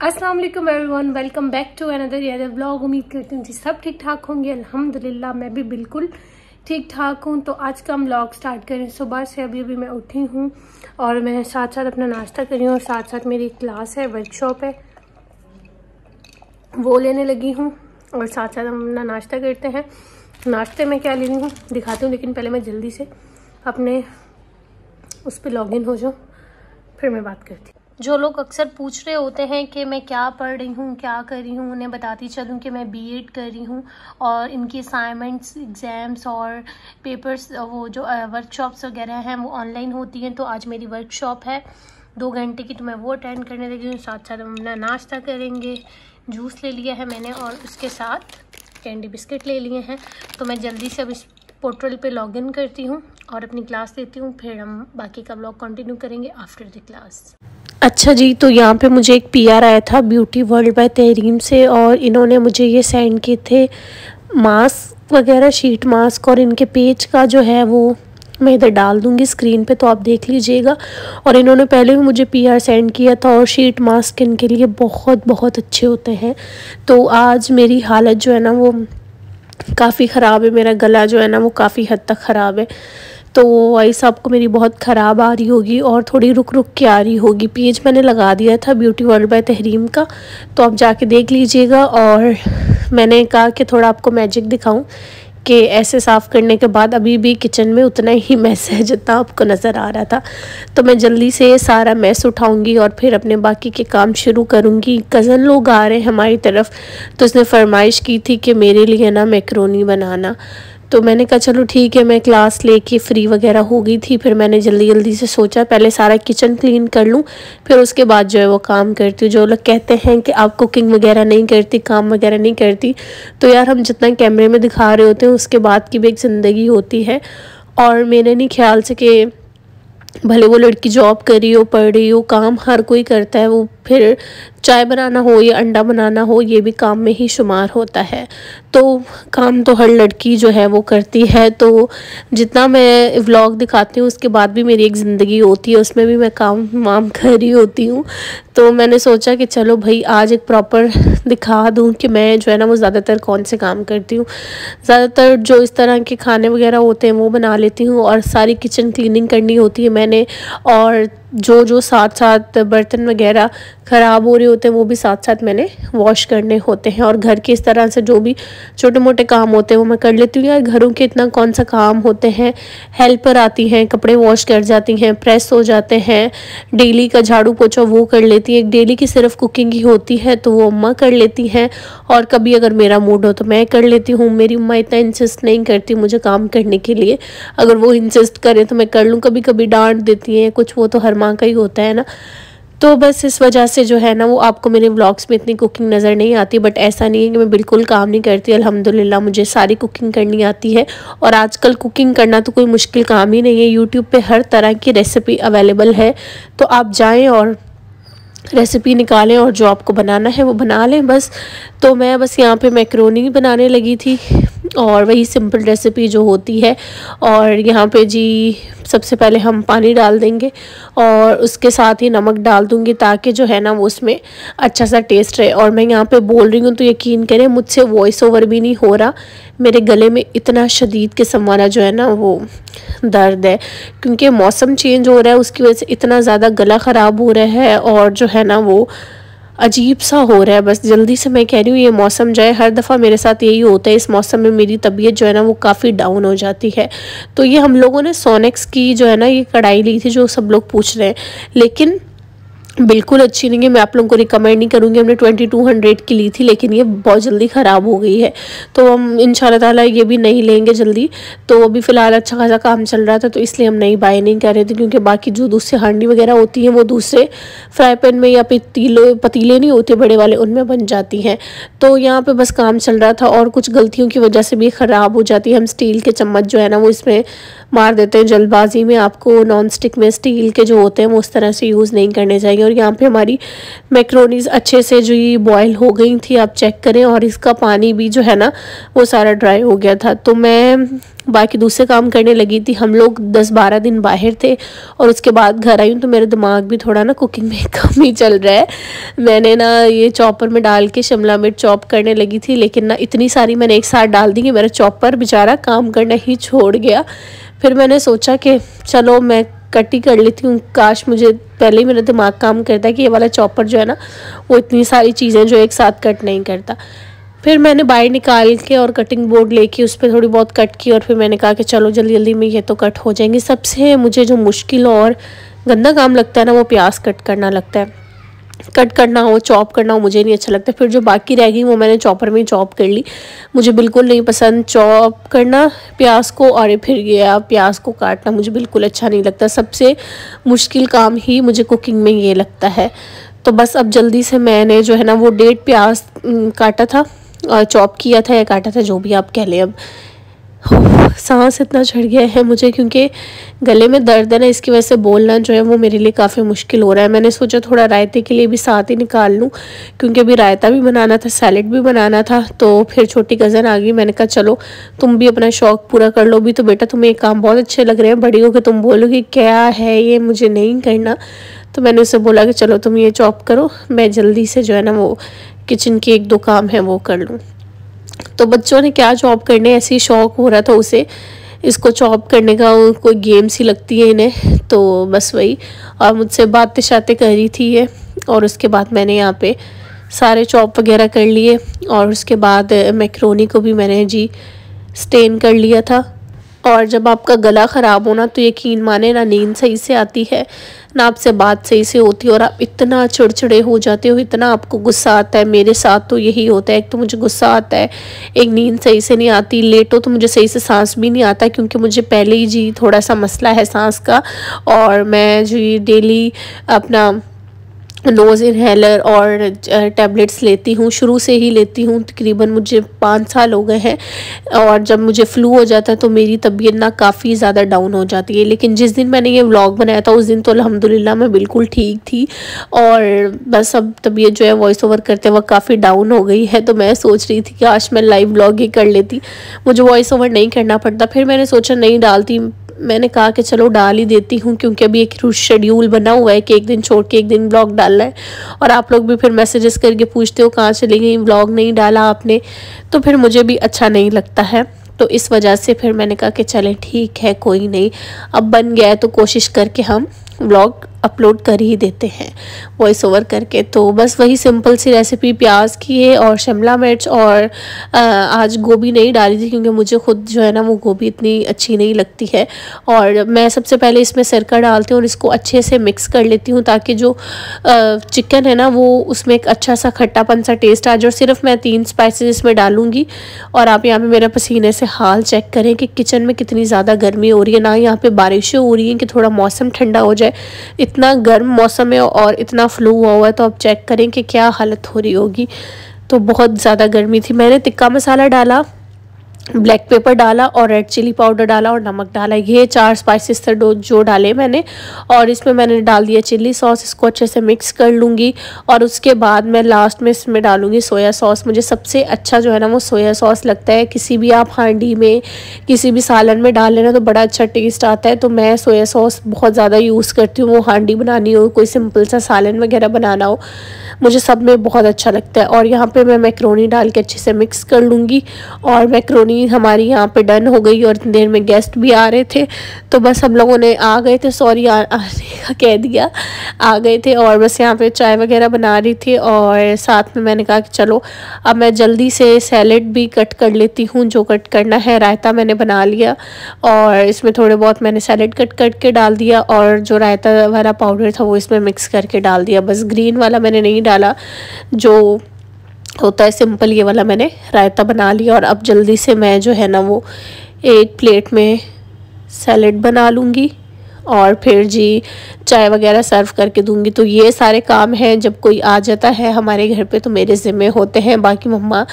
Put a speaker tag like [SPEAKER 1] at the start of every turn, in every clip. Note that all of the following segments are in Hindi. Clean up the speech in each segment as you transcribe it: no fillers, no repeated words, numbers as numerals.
[SPEAKER 1] अस्सलाम वालेकुम everyone, welcome back to another vlog. उम्मीद करती हूँ जी सब ठीक ठाक होंगे। अल्हम्दुलिल्लाह मैं भी बिल्कुल ठीक ठाक हूँ। तो आज का हम व्लॉग स्टार्ट करें। सुबह से अभी मैं उठी हूँ और मैं साथ साथ अपना नाश्ता कर रही हूँ और साथ साथ मेरी क्लास है, वर्कशॉप है, वो लेने लगी हूँ और साथ साथ हम अपना नाश्ता करते हैं। नाश्ते में क्या ले रही हूँ दिखाती हूँ, लेकिन पहले मैं जल्दी से अपने उस पर लॉगिन हो जाऊँ, फिर मैं बात करती हूँ। जो लोग अक्सर पूछ रहे होते हैं कि मैं क्या पढ़ रही हूँ, क्या कर रही हूँ, उन्हें बताती चलूँ कि मैं बीएड कर रही हूँ और इनकी असाइनमेंट्स, एग्ज़ाम्स और पेपर्स, वो जो वर्कशॉप्स वगैरह हैं वो ऑनलाइन होती हैं। तो आज मेरी वर्कशॉप है 2 घंटे की, तो मैं वो अटेंड करने लगी हूँ। साथ साथ हम अपना नाश्ता करेंगे। जूस ले लिया है मैंने और उसके साथ कैंडी बिस्किट ले लिए हैं। तो मैं जल्दी से अब इस पोर्टल पे लॉगिन करती हूँ और अपनी क्लास लेती हूँ, फिर हम बाकी का व्लॉग कंटिन्यू करेंगे आफ्टर द क्लास। अच्छा जी, तो यहाँ पे मुझे एक पीआर आया था ब्यूटी वर्ल्ड बाय तहरीम से और इन्होंने मुझे ये सेंड किए थे मास्क वगैरह, शीट मास्क, और इनके पेज का जो है वो मैं इधर डाल दूँगी स्क्रीन पे, तो आप देख लीजिएगा। और इन्होंने पहले भी मुझे पीआर सेंड किया था और शीट मास्क इनके लिए बहुत बहुत अच्छे होते हैं। तो आज मेरी हालत जो है ना वो काफ़ी ख़राब है, मेरा गला जो है ना वो काफ़ी हद तक ख़राब है। तो वॉइस आपको मेरी बहुत ख़राब आ रही होगी और थोड़ी रुक रुक के आ रही होगी। पेज मैंने लगा दिया था ब्यूटी वर्ल्ड बाय तहरीम का, तो आप जाके देख लीजिएगा। और मैंने कहा कि थोड़ा आपको मैजिक दिखाऊं कि ऐसे साफ़ करने के बाद अभी भी किचन में उतना ही मैस है जितना आपको नज़र आ रहा था। तो मैं जल्दी से सारा मैस उठाऊंगी और फिर अपने बाकी के काम शुरू करूंगी। कज़न लोग आ रहे हैं हमारी तरफ, तो उसने फरमाइश की थी कि मेरे लिए ना मैकरोनी बनाना। तो मैंने कहा चलो ठीक है। मैं क्लास लेके फ्री वगैरह हो गई थी, फिर मैंने जल्दी से सोचा पहले सारा किचन क्लीन कर लूँ, फिर उसके बाद जो है वो काम करती हूँ। जो लोग कहते हैं कि आप कुकिंग वगैरह नहीं करती, काम वगैरह नहीं करती, तो यार हम जितना कैमरे में दिखा रहे होते हैं उसके बाद की भी एक ज़िंदगी होती है। और मेरे नहीं ख्याल से कि भले वो लड़की जॉब कर रही हो, पढ़ रही हो, काम हर कोई करता है। वो फिर चाय बनाना हो या अंडा बनाना हो, ये भी काम में ही शुमार होता है। तो काम तो हर लड़की जो है वो करती है। तो जितना मैं व्लॉग दिखाती हूँ उसके बाद भी मेरी एक ज़िंदगी होती है, उसमें भी मैं काम वाम कर रही होती हूँ। तो मैंने सोचा कि चलो भाई आज एक प्रॉपर दिखा दूँ कि मैं जो है ना वो ज़्यादातर कौन से काम करती हूँ। ज़्यादातर जो इस तरह के खाने वगैरह होते हैं वो बना लेती हूँ और सारी किचन क्लीनिंग करनी होती है मैंने। और जो साथ साथ बर्तन वगैरह ख़राब हो रहे होते हैं वो भी साथ साथ मैंने वॉश करने होते हैं। और घर के इस तरह से जो भी छोटे मोटे काम होते हैं वो मैं कर लेती हूँ। यार घरों के इतना कौन सा काम होते हैं, हेल्पर आती हैं, कपड़े वॉश कर जाती हैं, प्रेस हो जाते हैं, डेली का झाड़ू पोछा वो कर लेती है। डेली की सिर्फ कुकिंग ही होती है तो वो अम्मा कर लेती हैं, और कभी अगर मेरा मूड हो तो मैं कर लेती हूँ। मेरी अम्मा इतना इंसिस्ट नहीं करती मुझे काम करने के लिए, अगर वो इंसिस्ट करें तो मैं कर लूँ। कभी कभी डांट देती हैं कुछ, वो तो हर माँ का ही होता है ना। तो बस इस वजह से जो है ना वो आपको मेरे व्लॉग्स में इतनी कुकिंग नज़र नहीं आती। बट ऐसा नहीं है कि मैं बिल्कुल काम नहीं करती, अल्हम्दुलिल्लाह मुझे सारी कुकिंग करनी आती है। और आजकल कुकिंग करना तो कोई मुश्किल काम ही नहीं है, यूट्यूब पे हर तरह की रेसिपी अवेलेबल है। तो आप जाएं और रेसिपी निकालें और जो आपको बनाना है वो बना लें बस। तो मैं बस यहाँ पे मैकरोनी बनाने लगी थी और वही सिंपल रेसिपी जो होती है। और यहाँ पे जी सबसे पहले हम पानी डाल देंगे और उसके साथ ही नमक डाल दूँगी ताकि जो है ना वो उसमें अच्छा सा टेस्ट रहे। और मैं यहाँ पे बोल रही हूँ तो यकीन करें मुझसे वॉइस ओवर भी नहीं हो रहा, मेरे गले में इतना शदीद किस्म वाला जो है ना वो दर्द है, क्योंकि मौसम चेंज हो रहा है उसकी वजह से इतना ज़्यादा गला ख़राब हो रहा है और जो है ना वो अजीब सा हो रहा है। बस जल्दी से मैं कह रही हूँ ये मौसम जाए, हर दफ़ा मेरे साथ यही होता है। इस मौसम में मेरी तबीयत जो है ना वो काफ़ी डाउन हो जाती है। तो ये हम लोगों ने सोनेक्स की जो है ना ये कढ़ाई ली थी, जो सब लोग पूछ रहे हैं, लेकिन बिल्कुल अच्छी नहीं है। मैं आप लोगों को रिकमेंड नहीं करूँगी। हमने 2200 की ली थी, लेकिन ये बहुत जल्दी ख़राब हो गई है, तो हम इंशाल्लाह ताला ये भी नहीं लेंगे जल्दी। तो अभी फ़िलहाल अच्छा खासा काम चल रहा था तो इसलिए हम नहीं बाय नहीं कर रहे थे, क्योंकि बाकी जो दूसरे हांडी वगैरह होती हैं वो दूसरे फ्राई पैन में या पतीले नहीं होते बड़े वाले, उनमें बन जाती हैं। तो यहाँ पर बस काम चल रहा था और कुछ गलतियों की वजह से भी ख़राब हो जाती है। हम स्टील के चम्मच जो है ना वो इसमें मार देते हैं जल्दबाजी में। आपको नॉन स्टिक में स्टील के जो होते हैं वो उस तरह से यूज़ नहीं करने चाहिए। और यहाँ पे हमारी मैक्रोनीज अच्छे से जो ये बॉयल हो गई थी, आप चेक करें। और इसका पानी भी जो है ना वो सारा ड्राई हो गया था। तो मैं बाकी दूसरे काम करने लगी थी। हम लोग 10-12 दिन बाहर थे और उसके बाद घर आई हूँ तो मेरा दिमाग भी थोड़ा ना कुकिंग में कम ही चल रहा है। मैंने ना ये चॉपर में डाल के शिमला मिर्च चॉप करने लगी थी, लेकिन ना इतनी सारी मैंने एक साथ डाल दी कि मेरा चॉपर बेचारा काम करना ही छोड़ गया। फिर मैंने सोचा कि चलो मैं कट ही कर लेती हूँ। काश मुझे पहले ही मेरा दिमाग काम करता है कि ये वाला चॉपर जो है ना वो इतनी सारी चीज़ें जो एक साथ कट नहीं करता। फिर मैंने बाहर निकाल के और कटिंग बोर्ड लेके उस पर थोड़ी बहुत कट की और फिर मैंने कहा कि चलो जल्दी जल्दी में ये तो कट हो जाएंगे। सबसे मुझे जो मुश्किल और गंदा काम लगता है ना वो प्याज कट करना लगता है। कट करना हो, चॉप करना हो, मुझे नहीं अच्छा लगता। फिर जो बाकी रह गई वो मैंने चॉपर में ही चॉप कर ली। मुझे बिल्कुल नहीं पसंद चॉप करना प्याज को, और फिर गया प्याज को काटना मुझे बिल्कुल अच्छा नहीं लगता। सबसे मुश्किल काम ही मुझे कुकिंग में ये लगता है। तो बस अब जल्दी से मैंने जो है ना वो 1.5 प्याज काटा था और चॉप किया था या काटा था, जो भी आप कह लें। अब सांस इतना चढ़ गया है मुझे क्योंकि गले में दर्द है ना, इसकी वजह से बोलना जो है वो मेरे लिए काफ़ी मुश्किल हो रहा है। मैंने सोचा थोड़ा रायते के लिए भी साथ ही निकाल लूँ, क्योंकि अभी रायता भी बनाना था, सैलेड भी बनाना था। तो फिर छोटी कज़न आ गई, मैंने कहा चलो तुम भी अपना शौक़ पूरा कर लो। भी तो बेटा तुम्हें एक काम बहुत अच्छे लग रहे हैं, बड़ी हो के तुम बोलोगे क्या है ये, मुझे नहीं करना। तो मैंने उससे बोला कि चलो तुम ये चॉप करो, मैं जल्दी से जो है ना वो किचन के 1-2 काम है वो कर लूँ। तो बच्चों ने क्या चॉप करने, ऐसे ही शौक़ हो रहा था उसे इसको चॉप करने का, कोई गेम सी लगती है इन्हें, तो बस वही। और मुझसे बातें शातें कर रही थी ये। और उसके बाद मैंने यहाँ पे सारे चॉप वगैरह कर लिए और उसके बाद मैक्रोनी को भी मैंने जी स्टेन कर लिया था। और जब आपका गला ख़राब होना तो यकीन माने ना नींद सही से आती है ना आपसे बात सही से होती है, और आप इतना चिड़चिड़े हो जाते हो, इतना आपको गुस्सा आता है। मेरे साथ तो यही होता है, एक तो मुझे गुस्सा आता है, एक नींद सही से नहीं आती, लेटो तो मुझे सही से सांस भी नहीं आता, क्योंकि मुझे पहले ही जी थोड़ा सा मसला है सांस का। और मैं जी डेली अपना नोज़ इनहेलर और टैबलेट्स लेती हूँ, शुरू से ही लेती हूँ, तकरीबन मुझे 5 साल हो गए हैं। और जब मुझे फ़्लू हो जाता है तो मेरी तबीयत ना काफ़ी ज़्यादा डाउन हो जाती है। लेकिन जिस दिन मैंने ये व्लॉग बनाया था उस दिन तो अल्हम्दुलिल्लाह मैं बिल्कुल ठीक थी। और बस अब तबीयत जो है वॉइस ओवर करते वक्त काफ़ी डाउन हो गई है। तो मैं सोच रही थी कि आज मैं लाइव व्लॉग ही कर लेती, मुझे वॉइस ओवर नहीं करना पड़ता। फिर मैंने सोचा नहीं डालती, मैंने कहा कि चलो डाल ही देती हूँ, क्योंकि अभी एक शेड्यूल बना हुआ है कि एक दिन छोड़ के एक दिन व्लॉग डालना है। और आप लोग भी फिर मैसेजेस करके पूछते हो कहाँ चली गई, व्लॉग नहीं डाला आपने, तो फिर मुझे भी अच्छा नहीं लगता है। तो इस वजह से फिर मैंने कहा कि चलें ठीक है कोई नहीं, अब बन गया है तो कोशिश करके हम व्लॉग अपलोड कर ही देते हैं वॉइस ओवर करके। तो बस वही सिंपल सी रेसिपी प्याज की है और शिमला मिर्च, और आज गोभी नहीं डाली थी क्योंकि मुझे खुद जो है ना वो गोभी इतनी अच्छी नहीं लगती है। और मैं सबसे पहले इसमें सिरका डालती हूँ और इसको अच्छे से मिक्स कर लेती हूँ, ताकि जो चिकन है ना वो उसमें एक अच्छा सा खट्टापन सा टेस्ट आ जाए। और सिर्फ मैं 3 स्पाइसेस इसमें डालूँगी। और आप यहाँ पे मेरा पसीने से हाल चेक करें कि किचन में कितनी ज़्यादा गर्मी हो रही है, ना यहाँ पे बारिशें हो रही हैं कि थोड़ा मौसम ठंडा हो जाए। इतना गर्म मौसम है और इतना फ्लू हुआ है, तो आप चेक करें कि क्या हालत हो रही होगी। तो बहुत ज़्यादा गर्मी थी। मैंने टिक्का मसाला डाला, ब्लैक पेपर डाला और रेड चिली पाउडर डाला और नमक डाला, ये 4 स्पाइसेस थे जो डाले मैंने। और इसमें मैंने डाल दिया चिल्ली सॉस, इसको अच्छे से मिक्स कर लूँगी। और उसके बाद मैं लास्ट में इसमें डालूँगी सोया सॉस। मुझे सबसे अच्छा जो है ना वो सोया सॉस लगता है। किसी भी आप हांडी में किसी भी सालन में डाल लेना तो बड़ा अच्छा टेस्ट आता है। तो मैं सोया सॉस बहुत ज़्यादा यूज़ करती हूँ, वो हांडी बनानी हो, कोई सिंपल सा सालन वगैरह बनाना हो, मुझे सब में बहुत अच्छा लगता है। और यहाँ पे मैं मैक्रोनी डाल के अच्छे से मिक्स कर लूँगी। और मैक्रोनी हमारी यहाँ पे डन हो गई। और इतनी देर में गेस्ट भी आ रहे थे, तो बस हम लोगों ने आ गए थे, सॉरी आने का कह दिया, आ गए थे। और बस यहाँ पे चाय वगैरह बना रही थी और साथ में मैंने कहा कि चलो अब मैं जल्दी से सैलेड भी कट कर लेती हूँ, जो कट करना है। रायता मैंने बना लिया और इसमें थोड़े बहुत मैंने सैलेड कट करके डाल दिया, और जो रायता वाला पाउडर था वो इसमें मिक्स करके डाल दिया। बस ग्रीन वाला मैंने नहीं डाला, जो होता है सिंपल, ये वाला मैंने रायता बना लिया। और अब जल्दी से मैं जो है ना वो एक प्लेट में सैलेड बना लूँगी और फिर जी चाय वगैरह सर्व करके दूंगी। तो ये सारे काम हैं जब कोई आ जाता है हमारे घर पे तो मेरे ज़िम्मे होते हैं। बाकी मम्मा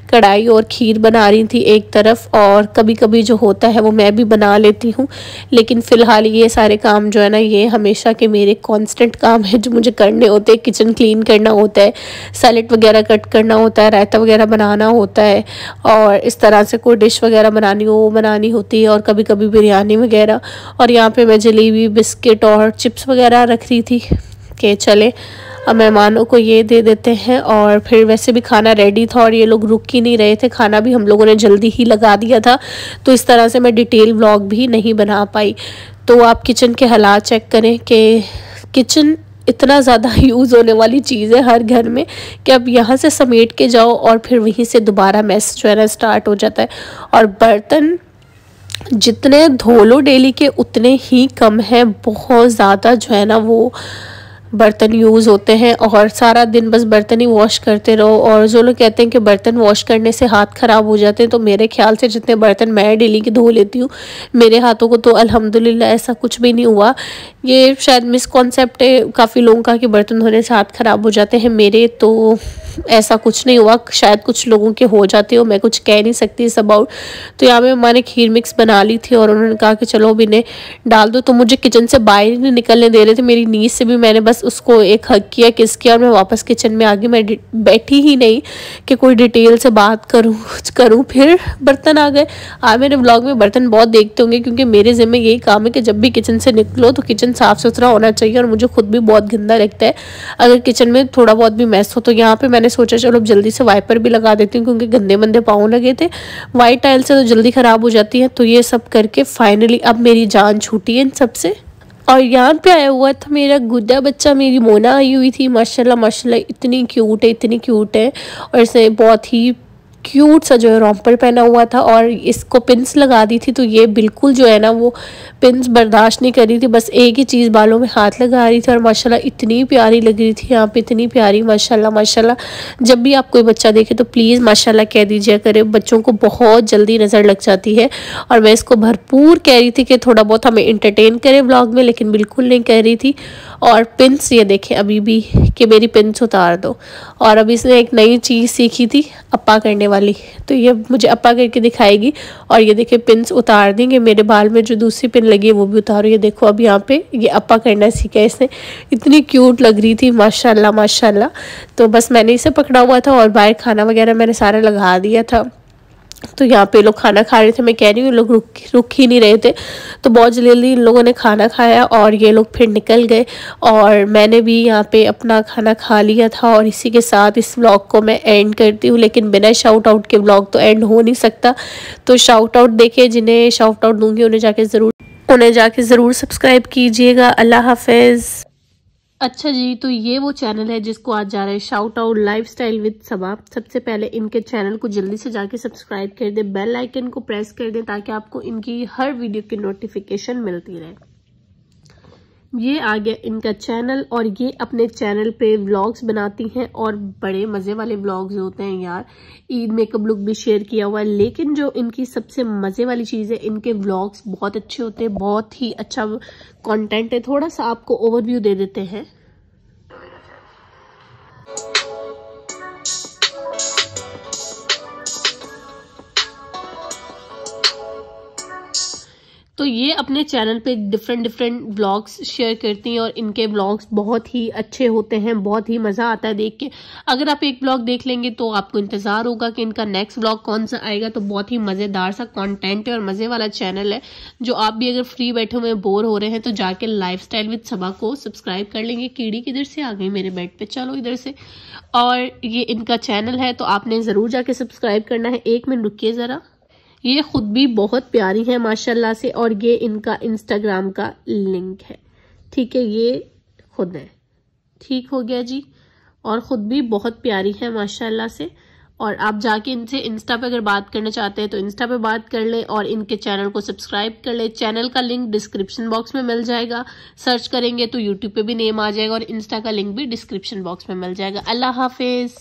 [SPEAKER 1] कढ़ाई और खीर बना रही थी एक तरफ, और कभी कभी जो होता है वो मैं भी बना लेती हूँ। लेकिन फ़िलहाल ये सारे काम जो है ना, ये हमेशा के मेरे कॉन्स्टेंट काम है जो मुझे करने होते हैं। किचन क्लीन करना होता है, सैलेड वगैरह कट करना होता है, रायता वगैरह बनाना होता है, और इस तरह से कोई डिश वगैरह बनानी हो वो बनानी होती है, और कभी कभी बिरयानी वगैरह। और यहाँ पे मैं जलेबी, बिस्किट और चिप्स वगैरह रख रही थी कि चले अब मेहमानों को ये दे देते हैं। और फिर वैसे भी खाना रेडी था और ये लोग रुक ही नहीं रहे थे, खाना भी हम लोगों ने जल्दी ही लगा दिया था, तो इस तरह से मैं डिटेल व्लॉग भी नहीं बना पाई। तो आप किचन के हालात चेक करें कि किचन इतना ज़्यादा यूज़ होने वाली चीज़ है हर घर में कि अब यहाँ से समेट के जाओ और फिर वहीं से दोबारा मैस जो है ना स्टार्ट हो जाता है। और बर्तन जितने धो लो डेली के उतने ही कम है, बहुत ज़्यादा जो है ना वो बर्तन यूज़ होते हैं, और सारा दिन बस बर्तन ही वॉश करते रहो। और जो लोग कहते हैं कि बर्तन वॉश करने से हाथ ख़राब हो जाते हैं, तो मेरे ख्याल से जितने बर्तन मैं डेली के धो लेती हूँ मेरे हाथों को तो अल्हम्दुलिल्लाह ऐसा कुछ भी नहीं हुआ। ये शायद मिसकॉन्सेप्ट है काफ़ी लोगों का कि बर्तन धोने से हाथ ख़राब हो जाते हैं, मेरे तो ऐसा कुछ नहीं हुआ। शायद कुछ लोगों के हो जाते हो, मैं कुछ कह नहीं सकती इस अबाउट। तो यहाँ पे मैंने खीर मिक्स बना ली थी और उन्होंने कहा कि चलो अब इन्हें डाल दो, तो मुझे किचन से बाहर ही नहीं निकलने दे रहे थे। मेरी नीज से भी मैंने बस उसको एक हग किया, किस किया, और मैं वापस किचन में आ गई। मैं बैठी ही नहीं कि कोई डिटेल से बात करूँ कुछ करूँ। फिर बर्तन आ गए। आप मेरे ब्लॉग में बर्तन बहुत देखते होंगे क्योंकि मेरे ज़िम्मे यही काम है कि जब भी किचन से निकलो तो किचन साफ़ सुथरा होना चाहिए, और मुझे खुद भी बहुत गंदा लगता है अगर किचन में थोड़ा बहुत भी मैस हो। तो यहाँ पे मैंने सोचा चलो जल्दी से वाइपर भी लगा देती हूँ क्योंकि गंदे मंदे पाँव लगे थे। वाइट टाइल से तो जल्दी ख़राब हो जाती है। तो ये सब करके फाइनली अब मेरी जान छूटी है इन सबसे। और यहाँ पे आया हुआ था मेरा गुड्डा बच्चा, मेरी मोना आई हुई थी। माशाल्लाह माशाल्लाह इतनी क्यूट है, इतनी क्यूट है, और इसे बहुत ही क्यूट सा जो है रॉम्पर पहना हुआ था और इसको पिन्स लगा दी थी। तो ये बिल्कुल जो है ना वो पिन्स बर्दाश्त नहीं कर रही थी, बस एक ही चीज़ बालों में हाथ लगा रही थी, और माशाल्लाह इतनी प्यारी लग रही थी यहाँ पे, इतनी प्यारी माशाल्लाह माशाल्लाह। जब भी आप कोई बच्चा देखे तो प्लीज़ माशाल्लाह कह दीजिए करे, बच्चों को बहुत जल्दी नज़र लग जाती है। और मैं इसको भरपूर कह रही थी कि थोड़ा बहुत हमें इंटरटेन करे व्लॉग में, लेकिन बिल्कुल नहीं कह रही थी। और पिन्स ये देखें अभी भी कि मेरी पिन्स उतार दो। और अब इसने एक नई चीज़ सीखी थी अप्पा करने वाली, तो ये मुझे अप्पा करके दिखाएगी। और ये देखिए पिन्स उतार देंगे, मेरे बाल में जो दूसरी पिन लगी है वो भी उतारो। ये देखो अब यहाँ पे ये अप्पा करना सीखा इसने, इतनी क्यूट लग रही थी माशाल्लाह माशाल्लाह। तो बस मैंने इसे पकड़ा हुआ था और बाहर खाना वगैरह मैंने सारा लगा दिया था। तो यहाँ पे लोग खाना खा रहे थे, मैं कह रही हूँ लोग रुक ही नहीं रहे थे। तो बहुत जल्दी इन लोगों ने खाना खाया और ये लोग फिर निकल गए, और मैंने भी यहाँ पे अपना खाना खा लिया था। और इसी के साथ इस व्लॉग को मैं एंड करती हूँ, लेकिन बिना शाउट आउट के व्लॉग तो एंड हो नहीं सकता। तो शाउट आउट देखिए, जिन्हें शाउट आउट दूँगी उन्हें जाके ज़रूर सब्सक्राइब कीजिएगा। अल्लाह हाफिज़। अच्छा जी, तो ये वो चैनल है जिसको आज जा रहा है शाउट आउट, लाइफस्टाइल विद सबा। सबसे पहले इनके चैनल को जल्दी से जाके सब्सक्राइब कर दें, बेल आइकन को प्रेस कर दें ताकि आपको इनकी हर वीडियो की नोटिफिकेशन मिलती रहे। ये आ गया इनका चैनल, और ये अपने चैनल पे व्लॉग्स बनाती हैं और बड़े मज़े वाले व्लॉग्स होते हैं यार। ईद मेकअप लुक भी शेयर किया हुआ है, लेकिन जो इनकी सबसे मज़े वाली चीज़ है इनके व्लॉग्स बहुत अच्छे होते हैं, बहुत ही अच्छा कंटेंट है। थोड़ा सा आपको ओवरव्यू दे देते हैं। तो ये अपने चैनल पे डिफरेंट व्लॉग्स शेयर करती हैं और इनके व्लॉग्स बहुत ही अच्छे होते हैं, बहुत ही मज़ा आता है देख के। अगर आप एक व्लॉग देख लेंगे तो आपको इंतज़ार होगा कि इनका नेक्स्ट व्लॉग कौन सा आएगा। तो बहुत ही मज़ेदार सा कंटेंट है और मज़े वाला चैनल है, जो आप भी अगर फ्री बैठे हुए बोर हो रहे हैं तो जाके लाइफस्टाइल विद सबा को सब्सक्राइब कर लेंगे। कीड़ी किधर से आ गई मेरे बेड पे, चलो इधर से। और ये इनका चैनल है तो आपने ज़रूर जाके सब्सक्राइब करना है। 1 मिनट रुकिए ज़रा, ये खुद भी बहुत प्यारी है माशाल्लाह से, और ये इनका इंस्टाग्राम का लिंक है, ठीक है, ये खुद है, ठीक हो गया जी। और खुद भी बहुत प्यारी है माशाल्लाह से। और आप जाके इनसे इंस्टा पे अगर बात करना चाहते हैं तो इंस्टा पे बात कर लें और इनके चैनल को सब्सक्राइब कर लें। चैनल का लिंक डिस्क्रिप्शन बॉक्स में मिल जाएगा, सर्च करेंगे तो यूट्यूब पे भी नेम आ जाएगा, और इंस्टा का लिंक भी डिस्क्रिप्शन बॉक्स में मिल जाएगा। अल्लाह हाफिज।